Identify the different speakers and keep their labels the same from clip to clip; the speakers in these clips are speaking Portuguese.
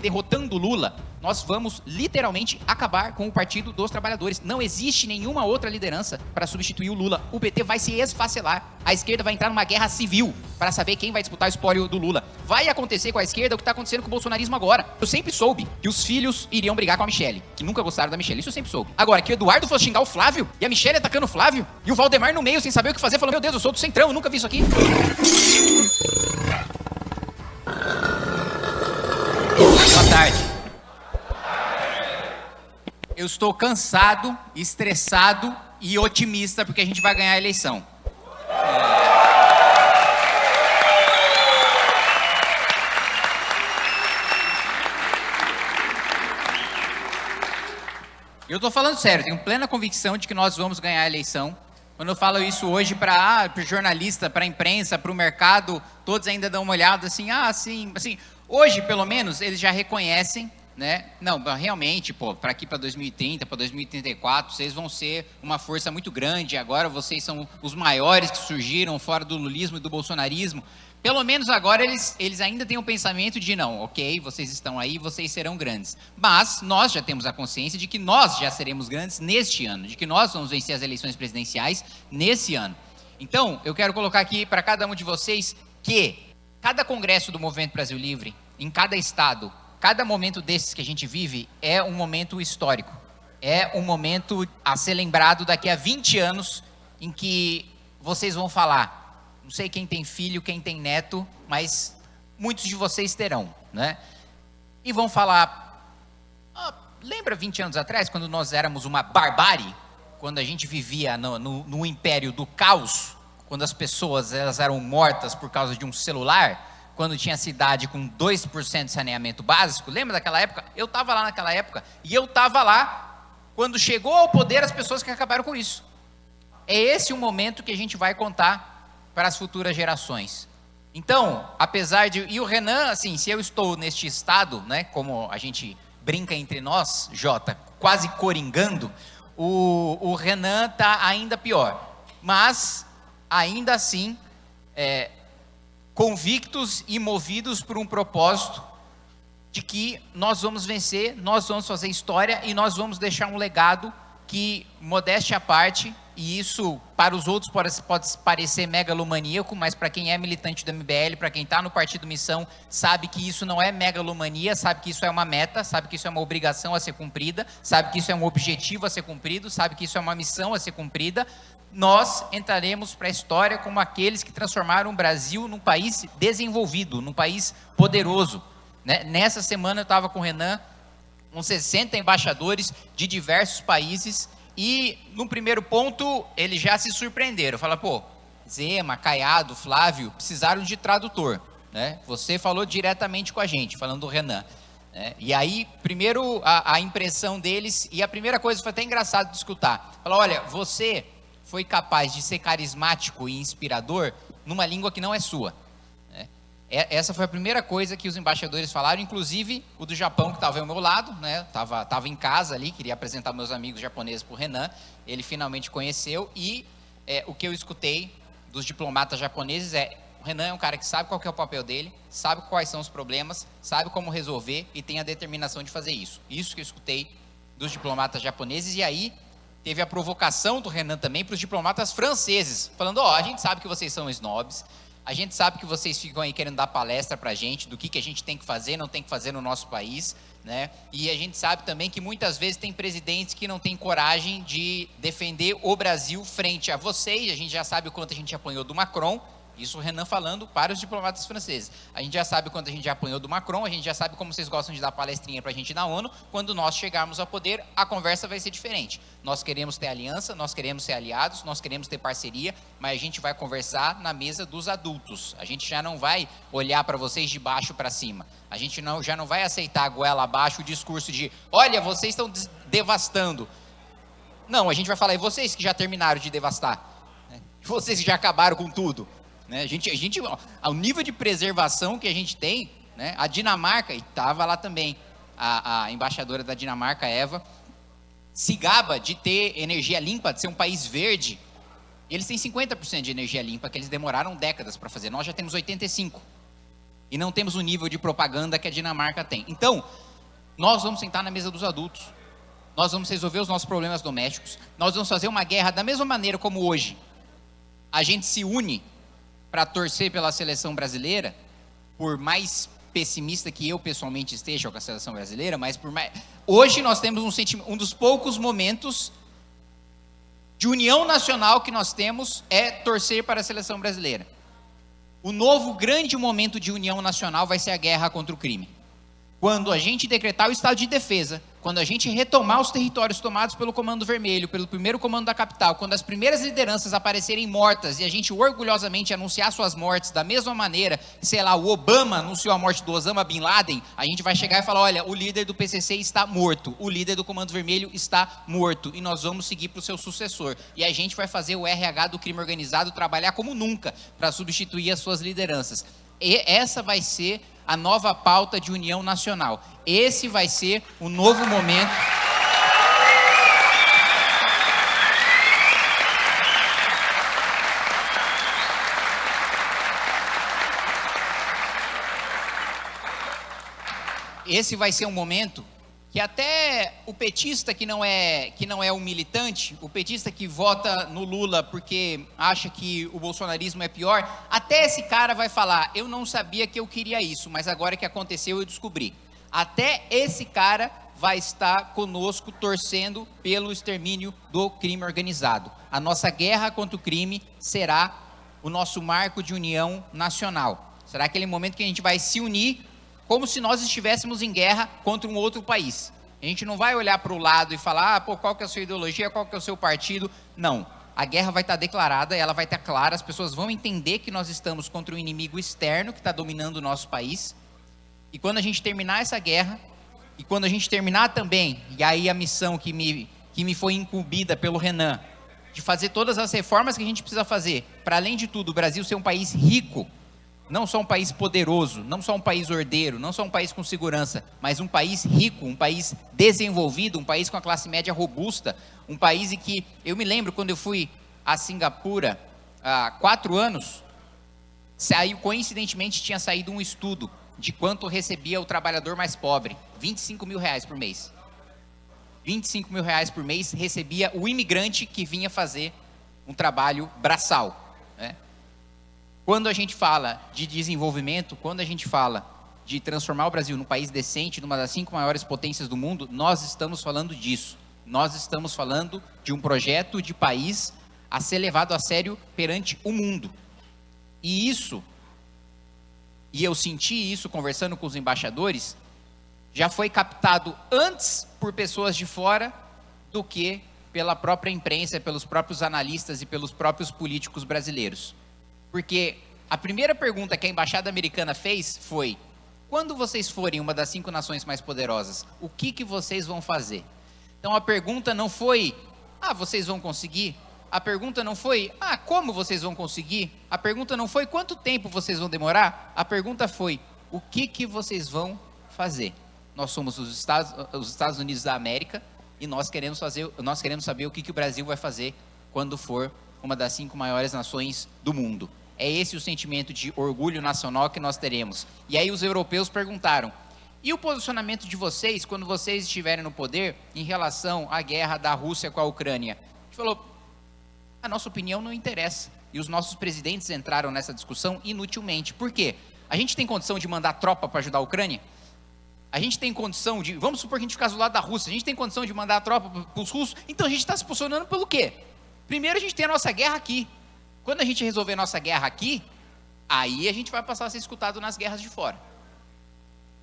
Speaker 1: Derrotando Lula, nós vamos literalmente acabar com o Partido dos Trabalhadores. Não existe nenhuma outra liderança para substituir o Lula. O PT vai se esfacelar. A esquerda vai entrar numa guerra civil para saber quem vai disputar o espólio do Lula. Vai acontecer com a esquerda o que está acontecendo com o bolsonarismo agora. Eu sempre soube que os filhos iriam brigar com a Michelle, que nunca gostaram da Michelle. Isso eu sempre soube. Agora, que o Eduardo fosse xingar o Flávio e a Michelle atacando o Flávio e o Valdemar no meio sem saber o que fazer, falando: meu Deus, eu sou do Centrão, eu nunca vi isso aqui. Boa tarde. Eu estou cansado, estressado e otimista porque a gente vai ganhar a eleição. Eu estou falando sério, tenho plena convicção de que nós vamos ganhar a eleição. Quando eu falo isso hoje para jornalista, para a imprensa, para o mercado, todos ainda dão uma olhada assim, sim, assim, hoje pelo menos eles já reconhecem, né? Não, realmente, para aqui para 2030, para 2034, vocês vão ser uma força muito grande, agora vocês são os maiores que surgiram fora do lulismo e do bolsonarismo. Pelo menos agora eles ainda têm o pensamento de não, ok, vocês estão aí, vocês serão grandes. Mas nós já temos a consciência de que nós já seremos grandes neste ano, de que nós vamos vencer as eleições presidenciais nesse ano. Então, eu quero colocar aqui para cada um de vocês que cada congresso do Movimento Brasil Livre, em cada estado, cada momento desses que a gente vive é um momento histórico. É um momento a ser lembrado daqui a 20 anos em que vocês vão falar. Não sei quem tem filho, quem tem neto, mas muitos de vocês terão, né? E vão falar, lembra 20 anos atrás, quando nós éramos uma barbárie? Quando a gente vivia no império do caos, quando as pessoas elas eram mortas por causa de um celular, quando tinha cidade com 2% de saneamento básico, lembra daquela época? Eu estava lá naquela época, e eu estava lá quando chegou ao poder as pessoas que acabaram com isso. É esse o momento que a gente vai contar para as futuras gerações. Então, apesar de... E o Renan, assim, se eu estou neste estado, né, como a gente brinca entre nós, Jota, quase coringando, o Renan está ainda pior. Mas, ainda assim, convictos e movidos por um propósito de que nós vamos vencer, nós vamos fazer história e nós vamos deixar um legado que, modéstia à parte, e isso para os outros pode parecer megalomaníaco, mas para quem é militante do MBL, para quem está no Partido Missão, sabe que isso não é megalomania, sabe que isso é uma meta, sabe que isso é uma obrigação a ser cumprida, sabe que isso é um objetivo a ser cumprido, sabe que isso é uma missão a ser cumprida. Nós entraremos para a história como aqueles que transformaram o Brasil num país desenvolvido, num país poderoso. Né? Nessa semana eu estava com o Renan, com 60 embaixadores de diversos países, e no primeiro ponto eles já se surpreenderam, falaram, Zema, Caiado, Flávio, precisaram de tradutor, né? Você falou diretamente com a gente, falando do Renan, né? E aí, primeiro a impressão deles, e a primeira coisa foi até engraçado de escutar, falaram, olha, você foi capaz de ser carismático e inspirador numa língua que não é sua. Essa foi a primeira coisa que os embaixadores falaram, inclusive o do Japão, que estava ao meu lado, né? Tava em casa ali, queria apresentar meus amigos japoneses para o Renan, ele finalmente conheceu, e o que eu escutei dos diplomatas japoneses o Renan é um cara que sabe qual que é o papel dele, sabe quais são os problemas, sabe como resolver e tem a determinação de fazer isso. Isso que eu escutei dos diplomatas japoneses, e aí teve a provocação do Renan também para os diplomatas franceses, falando, a gente sabe que vocês são snobs, a gente sabe que vocês ficam aí querendo dar palestra para a gente, do que a gente tem que fazer, não tem que fazer no nosso país, né? E a gente sabe também que muitas vezes tem presidentes que não têm coragem de defender o Brasil frente a vocês, a gente já sabe o quanto a gente apanhou do Macron, isso o Renan falando para os diplomatas franceses. A gente já sabe quanto a gente já apanhou do Macron, a gente já sabe como vocês gostam de dar palestrinha para a gente na ONU. Quando nós chegarmos ao poder, a conversa vai ser diferente. Nós queremos ter aliança, nós queremos ser aliados, nós queremos ter parceria, mas a gente vai conversar na mesa dos adultos. A gente já não vai olhar para vocês de baixo para cima. A gente já não vai aceitar a goela abaixo o discurso de, olha, vocês estão devastando. Não, a gente vai falar, e vocês que já terminaram de devastar? Vocês que já acabaram com tudo? Né? Ao nível de preservação que a gente tem, né? A Dinamarca, e estava lá também, a embaixadora da Dinamarca, Eva, se gaba de ter energia limpa, de ser um país verde. Eles têm 50% de energia limpa, que eles demoraram décadas para fazer. Nós já temos 85%. E não temos o nível de propaganda que a Dinamarca tem. Então, nós vamos sentar na mesa dos adultos. Nós vamos resolver os nossos problemas domésticos. Nós vamos fazer uma guerra da mesma maneira como hoje. A gente se une para torcer pela seleção brasileira, por mais pessimista que eu pessoalmente esteja com a seleção brasileira, mas por mais... Hoje nós temos um dos poucos momentos de união nacional que nós temos é torcer para a seleção brasileira. O novo grande momento de união nacional vai ser a guerra contra o crime. Quando a gente decretar o estado de defesa, quando a gente retomar os territórios tomados pelo Comando Vermelho, pelo primeiro comando da capital, quando as primeiras lideranças aparecerem mortas e a gente orgulhosamente anunciar suas mortes da mesma maneira, sei lá, o Obama anunciou a morte do Osama Bin Laden, a gente vai chegar e falar, olha, o líder do PCC está morto, o líder do Comando Vermelho está morto, e nós vamos seguir para o seu sucessor. E a gente vai fazer o RH do crime organizado trabalhar como nunca para substituir as suas lideranças. E essa vai ser a nova pauta de união nacional. Esse vai ser o novo momento. Esse vai ser um momento que até o petista que não é um militante, o petista que vota no Lula porque acha que o bolsonarismo é pior, até esse cara vai falar, eu não sabia que eu queria isso, mas agora que aconteceu eu descobri. Até esse cara vai estar conosco torcendo pelo extermínio do crime organizado. A nossa guerra contra o crime será o nosso marco de união nacional. Será aquele momento que a gente vai se unir como se nós estivéssemos em guerra contra um outro país. A gente não vai olhar para o lado e falar, pô, qual que é a sua ideologia, qual que é o seu partido. Não, a guerra vai estar declarada, ela vai estar clara, as pessoas vão entender que nós estamos contra um inimigo externo que está dominando o nosso país. E quando a gente terminar essa guerra, e quando a gente terminar também, e aí a missão que me foi incumbida pelo Renan, de fazer todas as reformas que a gente precisa fazer, para além de tudo, o Brasil ser um país rico, não só um país poderoso, não só um país ordeiro, não só um país com segurança, mas um país rico, um país desenvolvido, um país com a classe média robusta, um país em que, eu me lembro quando eu fui a Singapura há 4 anos, coincidentemente tinha saído um estudo de quanto recebia o trabalhador mais pobre, 25 mil reais por mês. 25 mil reais por mês recebia o imigrante que vinha fazer um trabalho braçal, né? Quando a gente fala de desenvolvimento, quando a gente fala de transformar o Brasil num país decente, numa das 5 maiores potências do mundo, nós estamos falando disso. Nós estamos falando de um projeto de país a ser levado a sério perante o mundo. E eu senti isso conversando com os embaixadores, já foi captado antes por pessoas de fora do que pela própria imprensa, pelos próprios analistas e pelos próprios políticos brasileiros. Porque a primeira pergunta que a embaixada americana fez foi, quando vocês forem uma das 5 nações mais poderosas, o que vocês vão fazer? Então a pergunta não foi, vocês vão conseguir? A pergunta não foi, como vocês vão conseguir? A pergunta não foi, quanto tempo vocês vão demorar? A pergunta foi, o que vocês vão fazer? Nós somos os Estados Unidos da América e nós queremos saber o que o Brasil vai fazer quando for uma das 5 maiores nações do mundo. É esse o sentimento de orgulho nacional que nós teremos. E aí os europeus perguntaram, e o posicionamento de vocês, quando vocês estiverem no poder, em relação à guerra da Rússia com a Ucrânia? A gente falou, a nossa opinião não interessa. E os nossos presidentes entraram nessa discussão inutilmente. Por quê? A gente tem condição de mandar tropa para ajudar a Ucrânia? A gente tem condição de, vamos supor que a gente ficasse do lado da Rússia, a gente tem condição de mandar a tropa para os russos? Então a gente está se posicionando pelo quê? Primeiro a gente tem a nossa guerra aqui. Quando a gente resolver a nossa guerra aqui, aí a gente vai passar a ser escutado nas guerras de fora.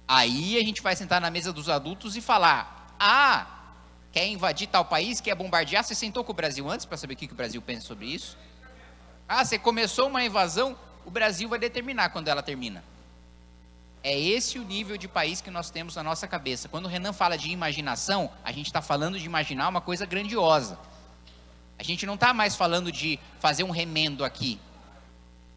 Speaker 1: Aí a gente vai sentar na mesa dos adultos e falar, quer invadir tal país, quer bombardear, você sentou com o Brasil antes para saber o que o Brasil pensa sobre isso? Você começou uma invasão, o Brasil vai determinar quando ela termina. É esse o nível de país que nós temos na nossa cabeça. Quando o Renan fala de imaginação, a gente está falando de imaginar uma coisa grandiosa. A gente não está mais falando de fazer um remendo aqui,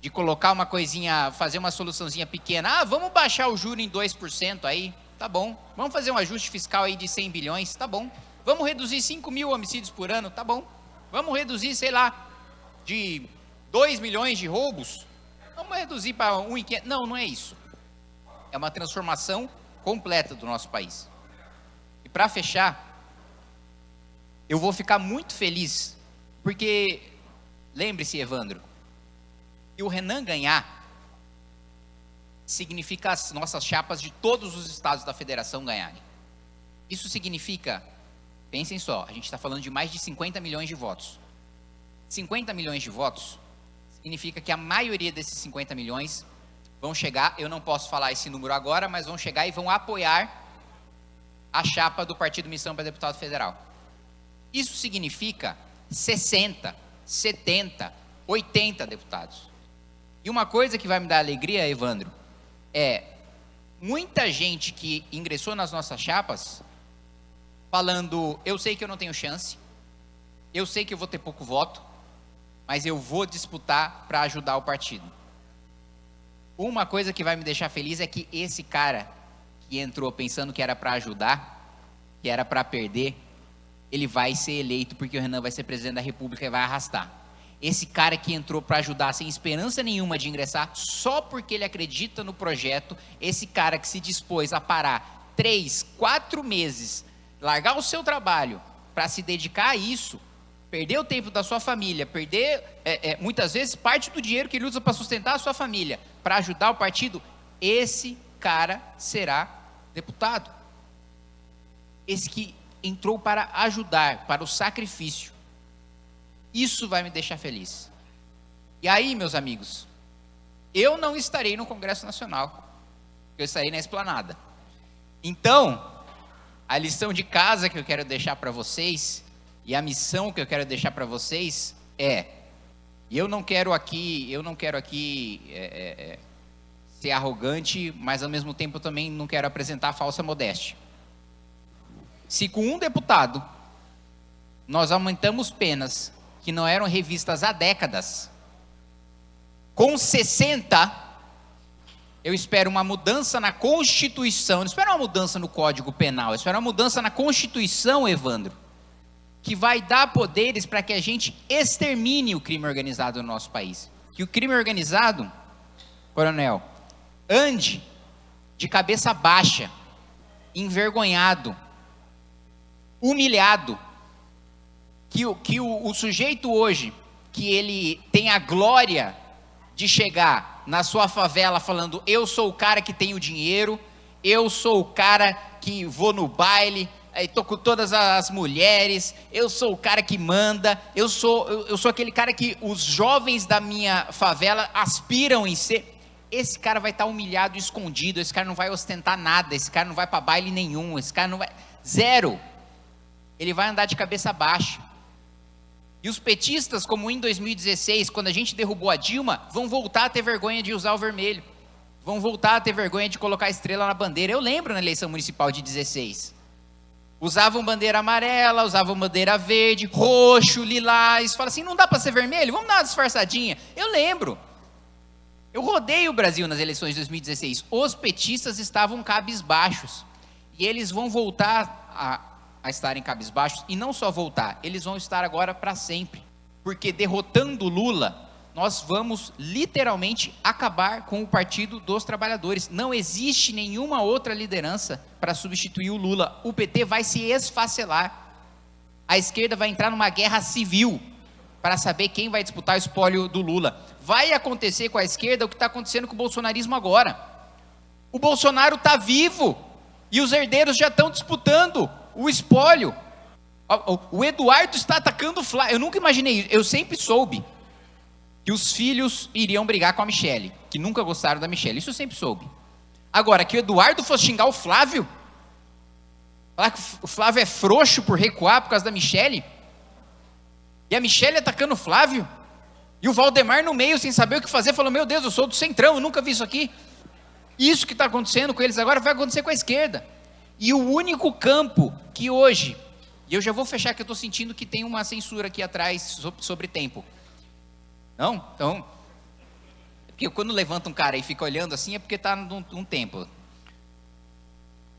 Speaker 1: de colocar uma coisinha, fazer uma soluçãozinha pequena. Vamos baixar o juro em 2% aí, tá bom. Vamos fazer um ajuste fiscal aí de 100 bilhões, tá bom. Vamos reduzir 5 mil homicídios por ano, tá bom. Vamos reduzir, sei lá, de 2 milhões de roubos. Vamos reduzir para 1,500. Não é isso. É uma transformação completa do nosso país. E para fechar, eu vou ficar muito feliz, porque, lembre-se, Evandro, que o Renan ganhar significa as nossas chapas de todos os estados da federação ganharem. Isso significa, pensem só, a gente está falando de mais de 50 milhões de votos. 50 milhões de votos significa que a maioria desses 50 milhões vão chegar, eu não posso falar esse número agora, mas vão chegar e vão apoiar a chapa do Partido Missão para Deputado Federal. Isso significa 60, 70, 80 deputados. E uma coisa que vai me dar alegria, Evandro, é muita gente que ingressou nas nossas chapas falando, eu sei que eu não tenho chance, eu sei que eu vou ter pouco voto, mas eu vou disputar para ajudar o partido. Uma coisa que vai me deixar feliz é que esse cara que entrou pensando que era para ajudar, que era para perder, ele vai ser eleito porque o Renan vai ser presidente da República e vai arrastar. Esse cara que entrou para ajudar sem esperança nenhuma de ingressar, só porque ele acredita no projeto, esse cara que se dispôs a parar 3, 4 meses, largar o seu trabalho para se dedicar a isso, perder o tempo da sua família, perder muitas vezes parte do dinheiro que ele usa para sustentar a sua família, para ajudar o partido, esse cara será deputado. Esse que entrou para ajudar, para o sacrifício. Isso vai me deixar feliz. E aí, meus amigos, eu não estarei no Congresso Nacional, eu estarei na Esplanada. Então, a lição de casa que eu quero deixar para vocês, e a missão que eu quero deixar para vocês é, eu não quero aqui ser arrogante, mas ao mesmo tempo eu também não quero apresentar falsa modéstia. Se com um deputado nós aumentamos penas que não eram revistas há décadas, com 60, eu espero uma mudança na Constituição, eu não espero uma mudança no Código Penal, eu espero uma mudança na Constituição, Evandro, que vai dar poderes para que a gente extermine o crime organizado no nosso país. Que o crime organizado, coronel, ande de cabeça baixa, envergonhado, humilhado, que o sujeito hoje, que ele tem a glória de chegar na sua favela falando, eu sou o cara que tem o dinheiro, eu sou o cara que vou no baile, estou com todas as mulheres, eu sou o cara que manda, eu sou aquele cara que os jovens da minha favela aspiram em ser. Esse cara vai estar humilhado e escondido, esse cara não vai ostentar nada, esse cara não vai para baile nenhum, esse cara não vai... Zero. Ele vai andar de cabeça baixa. E os petistas, como em 2016, quando a gente derrubou a Dilma, vão voltar a ter vergonha de usar o vermelho. Vão voltar a ter vergonha de colocar a estrela na bandeira. Eu lembro na eleição municipal de 16. Usavam bandeira amarela, usavam bandeira verde, roxo, lilás. Fala assim, não dá para ser vermelho? Vamos dar uma disfarçadinha. Eu lembro. Eu rodei o Brasil nas eleições de 2016. Os petistas estavam cabisbaixos. E eles vão voltar a estarem cabisbaixos, e não só voltar, eles vão estar agora para sempre, porque derrotando Lula, nós vamos literalmente acabar com o Partido dos Trabalhadores. Não existe nenhuma outra liderança para substituir o Lula. O PT vai se esfacelar, a esquerda vai entrar numa guerra civil, para saber quem vai disputar o espólio do Lula. Vai acontecer com a esquerda o que está acontecendo com o bolsonarismo agora. O Bolsonaro está vivo, e os herdeiros já estão disputando o espólio. O Eduardo está atacando o Flávio. Eu nunca imaginei isso. Eu sempre soube que os filhos iriam brigar com a Michele, que nunca gostaram da Michele. Isso eu sempre soube. Agora, que o Eduardo fosse xingar o Flávio, falar que o Flávio é frouxo por recuar por causa da Michele, e a Michele atacando o Flávio, e o Valdemar no meio sem saber o que fazer, falou, meu Deus, eu sou do Centrão, eu nunca vi isso aqui. Isso que está acontecendo com eles agora vai acontecer com a esquerda. E o único campo que hoje, e eu já vou fechar que eu estou sentindo que tem uma censura aqui atrás sobre tempo. Não? Então, porque quando levanta um cara e fica olhando assim, é porque está num tempo.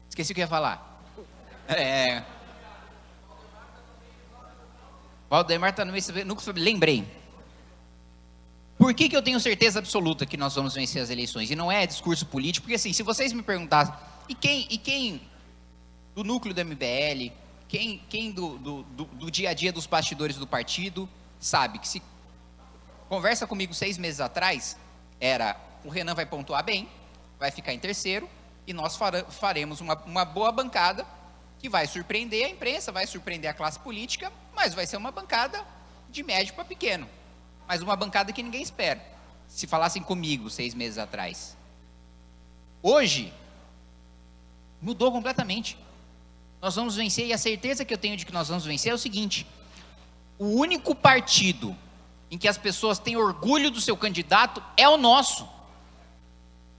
Speaker 1: Esqueci o que ia falar. Valdemar está no meio, nunca lembrei. Por que eu tenho certeza absoluta que nós vamos vencer as eleições? E não é discurso político, porque assim, se vocês me perguntassem, e quem do núcleo do MBL, quem do dia a dia dos bastidores do partido, sabe que se conversa comigo 6 meses atrás, era o Renan vai pontuar bem, vai ficar em terceiro, e nós faremos uma boa bancada, que vai surpreender a imprensa, vai surpreender a classe política, mas vai ser uma bancada de médio para pequeno. Mas uma bancada que ninguém espera. Se falassem comigo 6 meses atrás. Hoje, mudou completamente. Nós vamos vencer, e a certeza que eu tenho de que nós vamos vencer é o seguinte: o único partido em que as pessoas têm orgulho do seu candidato é o nosso.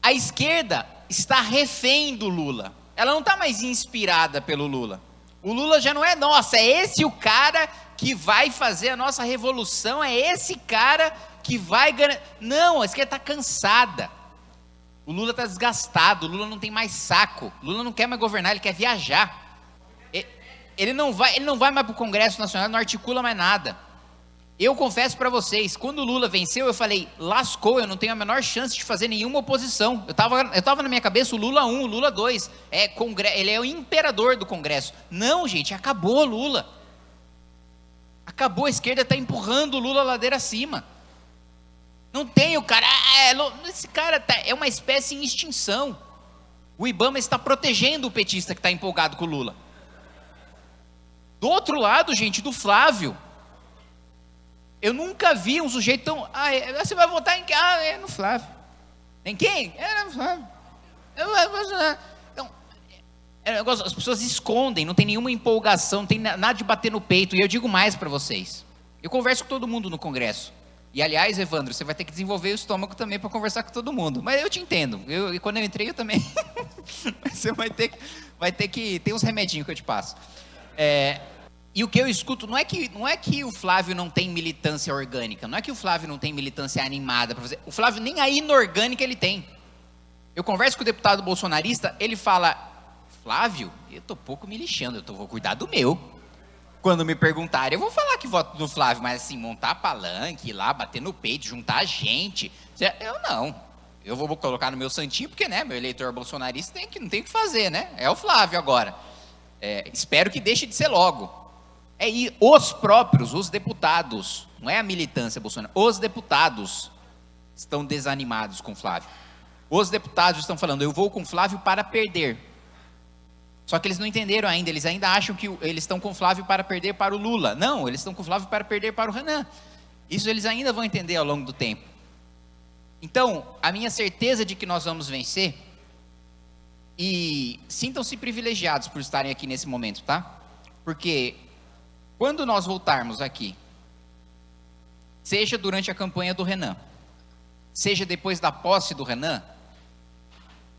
Speaker 1: A esquerda está refém do Lula. Ela não está mais inspirada pelo Lula. O Lula já não é nossa, é esse o cara que vai fazer a nossa revolução, é esse cara que vai ganhar. Não, a esquerda está cansada. O Lula está desgastado, o Lula não tem mais saco, o Lula não quer mais governar, ele quer viajar. Ele não vai mais para o Congresso Nacional, não articula mais nada. Eu confesso para vocês, quando o Lula venceu, eu falei, lascou, eu não tenho a menor chance de fazer nenhuma oposição. Eu tava na minha cabeça o Lula 1, o Lula 2, ele é o imperador do Congresso. Não, gente, acabou o Lula. Acabou, a esquerda está empurrando o Lula ladeira acima. Não tem o cara, esse cara é uma espécie em extinção. O Ibama está protegendo o petista que está empolgado com o Lula. Do outro lado, gente, do Flávio, eu nunca vi um sujeito tão... você vai votar em quem? É no Flávio. Em quem? É no Flávio. Então, as pessoas escondem, não tem nenhuma empolgação, não tem nada de bater no peito. E eu digo mais para vocês. Eu converso com todo mundo no Congresso. E, aliás, Evandro, você vai ter que desenvolver o estômago também para conversar com todo mundo. Mas eu te entendo. E quando eu entrei, eu também... Você vai ter que... Tem uns remedinhos que eu te passo. E o que eu escuto não é que o Flávio não tem militância orgânica, não é que o Flávio não tem militância animada para fazer. O Flávio nem a inorgânica ele tem. Eu converso com o deputado bolsonarista, ele fala, Flávio, eu estou pouco me lixando, vou cuidar do meu. Quando me perguntarem, eu vou falar que voto no Flávio, mas assim, montar palanque, ir lá, bater no peito, juntar gente, eu não. Eu vou colocar no meu santinho, porque, né, meu eleitor bolsonarista não tem o que fazer, né? É o Flávio agora. Espero que deixe de ser logo. E os deputados, não é a militância Bolsonaro, os deputados estão desanimados com o Flávio. Os deputados estão falando, eu vou com o Flávio para perder. Só que eles não entenderam ainda, eles ainda acham que eles estão com o Flávio para perder para o Lula. Não, eles estão com o Flávio para perder para o Renan. Isso eles ainda vão entender ao longo do tempo. Então, a minha certeza de que nós vamos vencer, e sintam-se privilegiados por estarem aqui nesse momento, tá? Porque quando nós voltarmos aqui, seja durante a campanha do Renan, seja depois da posse do Renan,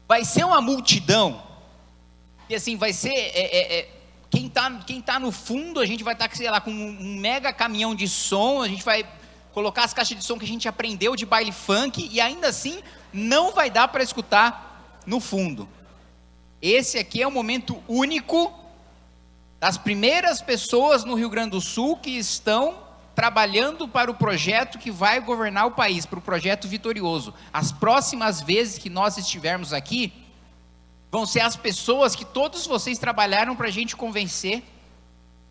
Speaker 1: vai ser uma multidão, e assim, vai ser, quem tá no fundo, a gente vai estar, sei lá, com um mega caminhão de som, a gente vai colocar as caixas de som que a gente aprendeu de baile funk, e ainda assim, não vai dar para escutar no fundo. Esse aqui é um momento único, das primeiras pessoas no Rio Grande do Sul que estão trabalhando para o projeto que vai governar o país, para o projeto vitorioso. As próximas vezes que nós estivermos aqui, vão ser as pessoas que todos vocês trabalharam para a gente convencer,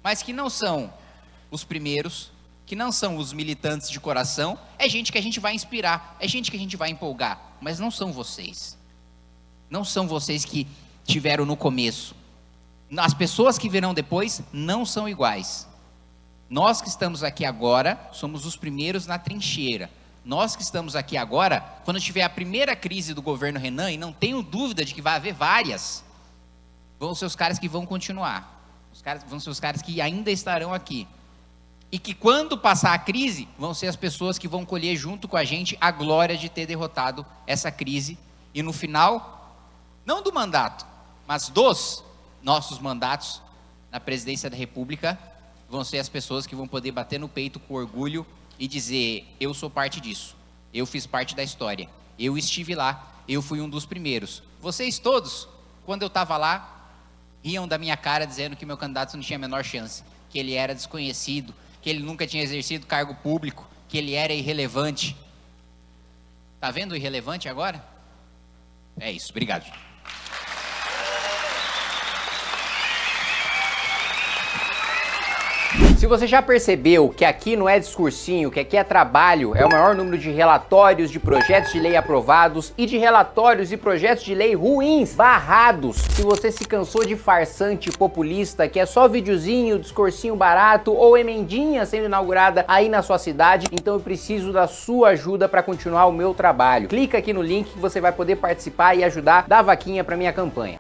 Speaker 1: mas que não são os primeiros, que não são os militantes de coração, é gente que a gente vai inspirar, é gente que a gente vai empolgar, mas não são vocês. Não são vocês que tiveram no começo. As pessoas que virão depois não são iguais. Nós que estamos aqui agora, somos os primeiros na trincheira. Nós que estamos aqui agora, quando tiver a primeira crise do governo Renan, e não tenho dúvida de que vai haver várias, vão ser os caras que vão continuar. Vão ser os caras que ainda estarão aqui. E que quando passar a crise, vão ser as pessoas que vão colher junto com a gente a glória de ter derrotado essa crise. E no final, não do mandato, mas dos nossos mandatos na presidência da República, vão ser as pessoas que vão poder bater no peito com orgulho e dizer, eu sou parte disso, eu fiz parte da história, eu estive lá, eu fui um dos primeiros. Vocês todos, quando eu estava lá, riam da minha cara dizendo que meu candidato não tinha a menor chance, que ele era desconhecido, que ele nunca tinha exercido cargo público, que ele era irrelevante. Tá vendo o irrelevante agora? É isso, obrigado.
Speaker 2: Se você já percebeu que aqui não é discursinho, que aqui é trabalho, é o maior número de relatórios de projetos de lei aprovados e de relatórios e projetos de lei ruins, barrados. Se você se cansou de farsante populista, que é só videozinho, discursinho barato ou emendinha sendo inaugurada aí na sua cidade, então eu preciso da sua ajuda para continuar o meu trabalho. Clica aqui no link que você vai poder participar e ajudar da vaquinha para minha campanha.